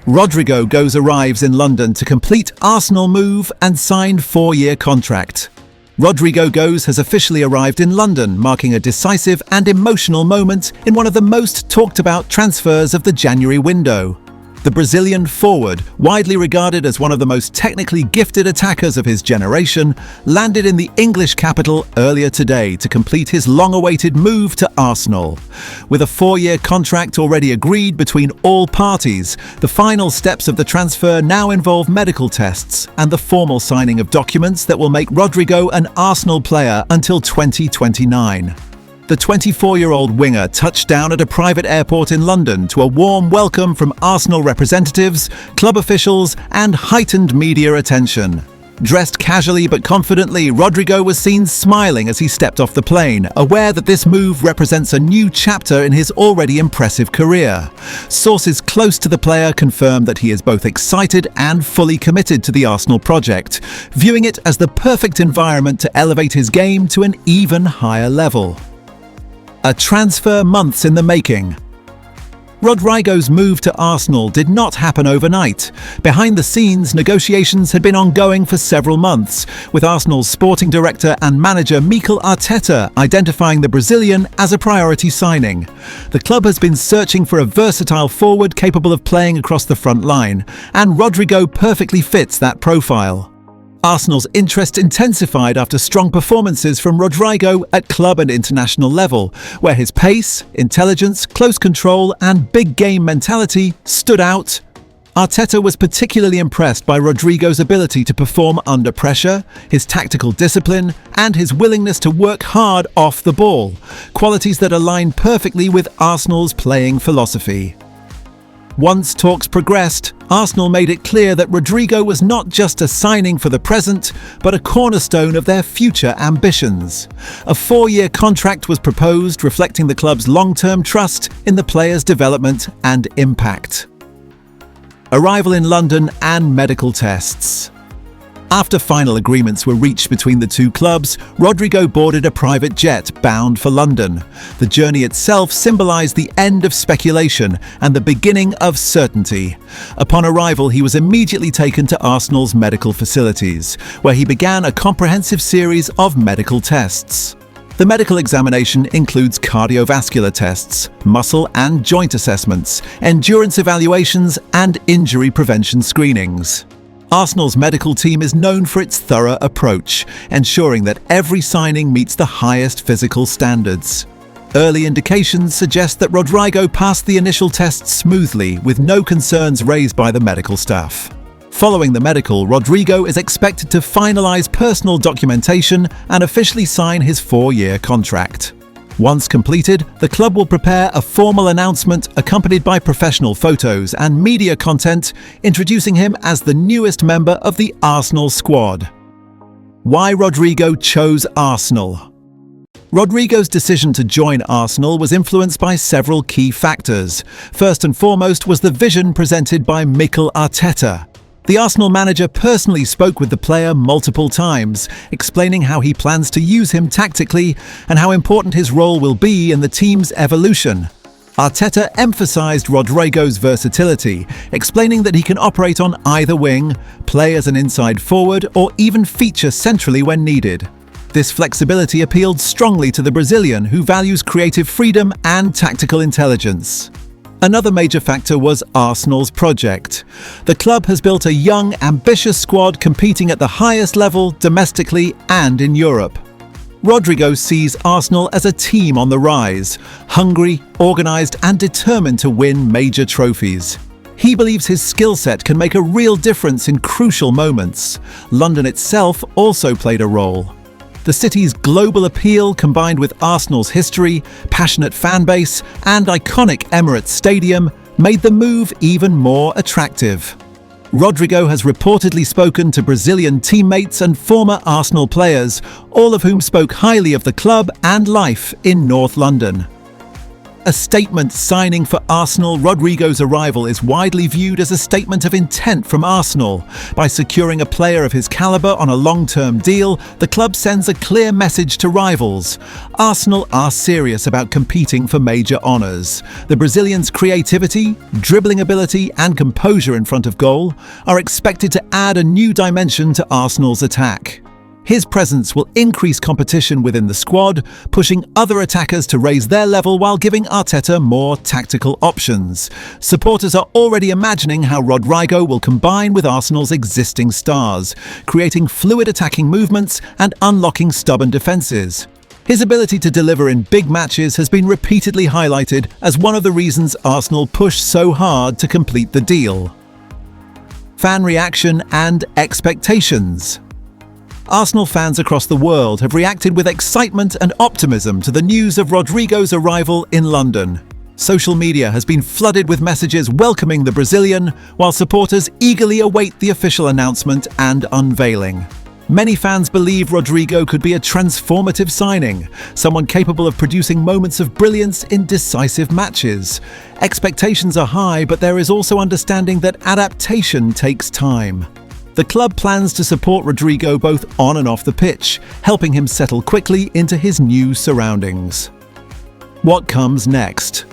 Rodrygo arrives in London to complete Arsenal move and signed 4-year contract. Rodrygo has officially arrived in London, marking a decisive and emotional moment in one of the most talked about transfers of the January window. The Brazilian forward, widely regarded as one of the most technically gifted attackers of his generation, landed in the English capital earlier today to complete his long-awaited move to Arsenal. With a 4-year contract already agreed between all parties, the final steps of the transfer now involve medical tests and the formal signing of documents that will make Rodrygo an Arsenal player until 2029. The 24-year-old winger touched down at a private airport in London to a warm welcome from Arsenal representatives, club officials, and heightened media attention. Dressed casually but confidently, Rodrygo was seen smiling as he stepped off the plane, aware that this move represents a new chapter in his already impressive career. Sources close to the player confirm that he is both excited and fully committed to the Arsenal project, viewing it as the perfect environment to elevate his game to an even higher level. A transfer months in the making. Rodrygo's move to Arsenal did not happen overnight. Behind the scenes, negotiations had been ongoing for several months, with Arsenal's sporting director and manager Mikel Arteta identifying the Brazilian as a priority signing. The club has been searching for a versatile forward capable of playing across the front line, and Rodrygo perfectly fits that profile. Arsenal's interest intensified after strong performances from Rodrygo at club and international level, where his pace, intelligence, close control, and big game mentality stood out. Arteta was particularly impressed by Rodrygo's ability to perform under pressure, his tactical discipline, and his willingness to work hard off the ball, qualities that align perfectly with Arsenal's playing philosophy. Once talks progressed, Arsenal made it clear that Rodrygo was not just a signing for the present, but a cornerstone of their future ambitions. A 4-year contract was proposed, reflecting the club's long-term trust in the player's development and impact. Arrival in London and medical tests. After final agreements were reached between the two clubs, Rodrygo boarded a private jet bound for London. The journey itself symbolized the end of speculation and the beginning of certainty. Upon arrival, he was immediately taken to Arsenal's medical facilities, where he began a comprehensive series of medical tests. The medical examination includes cardiovascular tests, muscle and joint assessments, endurance evaluations, and injury prevention screenings. Arsenal's medical team is known for its thorough approach, ensuring that every signing meets the highest physical standards. Early indications suggest that Rodrygo passed the initial tests smoothly, with no concerns raised by the medical staff. Following the medical, Rodrygo is expected to finalize personal documentation and officially sign his 4-year contract. Once completed, the club will prepare a formal announcement accompanied by professional photos and media content, introducing him as the newest member of the Arsenal squad. Why Rodrygo chose Arsenal? Rodrygo's decision to join Arsenal was influenced by several key factors. First and foremost was the vision presented by Mikel Arteta. The Arsenal manager personally spoke with the player multiple times, explaining how he plans to use him tactically and how important his role will be in the team's evolution. Arteta emphasized Rodrygo's versatility, explaining that he can operate on either wing, play as an inside forward, or even feature centrally when needed. This flexibility appealed strongly to the Brazilian, who values creative freedom and tactical intelligence. Another major factor was Arsenal's project. The club has built a young, ambitious squad competing at the highest level domestically and in Europe. Rodrygo sees Arsenal as a team on the rise, hungry, organised and determined to win major trophies. He believes his skill set can make a real difference in crucial moments. London itself also played a role. The city's global appeal, combined with Arsenal's history, passionate fan base, and iconic Emirates Stadium, made the move even more attractive. Rodrygo has reportedly spoken to Brazilian teammates and former Arsenal players, all of whom spoke highly of the club and life in North London. A statement signing for Arsenal. Rodrygo's arrival is widely viewed as a statement of intent from Arsenal. By securing a player of his calibre on a long-term deal, the club sends a clear message to rivals. Arsenal are serious about competing for major honours. The Brazilian's creativity, dribbling ability and composure in front of goal are expected to add a new dimension to Arsenal's attack. His presence will increase competition within the squad, pushing other attackers to raise their level while giving Arteta more tactical options. Supporters are already imagining how Rodrygo will combine with Arsenal's existing stars, creating fluid attacking movements and unlocking stubborn defences. His ability to deliver in big matches has been repeatedly highlighted as one of the reasons Arsenal pushed so hard to complete the deal. Fan reaction and expectations. Arsenal fans across the world have reacted with excitement and optimism to the news of Rodrygo's arrival in London. Social media has been flooded with messages welcoming the Brazilian, while supporters eagerly await the official announcement and unveiling. Many fans believe Rodrygo could be a transformative signing, someone capable of producing moments of brilliance in decisive matches. Expectations are high, but there is also understanding that adaptation takes time. The club plans to support Rodrygo both on and off the pitch, helping him settle quickly into his new surroundings. What comes next?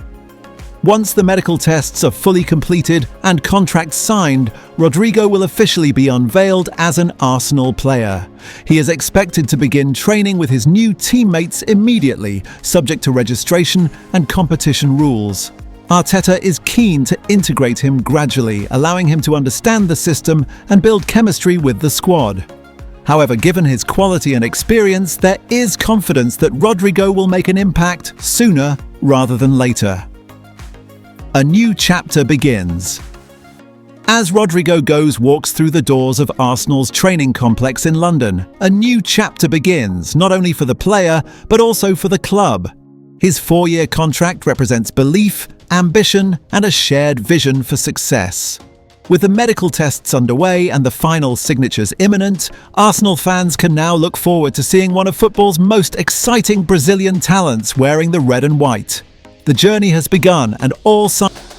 Once the medical tests are fully completed and contracts signed, Rodrygo will officially be unveiled as an Arsenal player. He is expected to begin training with his new teammates immediately, subject to registration and competition rules. Arteta is keen to integrate him gradually, allowing him to understand the system and build chemistry with the squad. However, given his quality and experience, there is confidence that Rodrygo will make an impact sooner rather than later. A new chapter begins. As Rodrygo walks through the doors of Arsenal's training complex in London, a new chapter begins, not only for the player, but also for the club. His 4-year contract represents belief, ambition, and a shared vision for success. With the medical tests underway and the final signatures imminent, Arsenal fans can now look forward to seeing one of football's most exciting Brazilian talents wearing the red and white. The journey has begun and all signs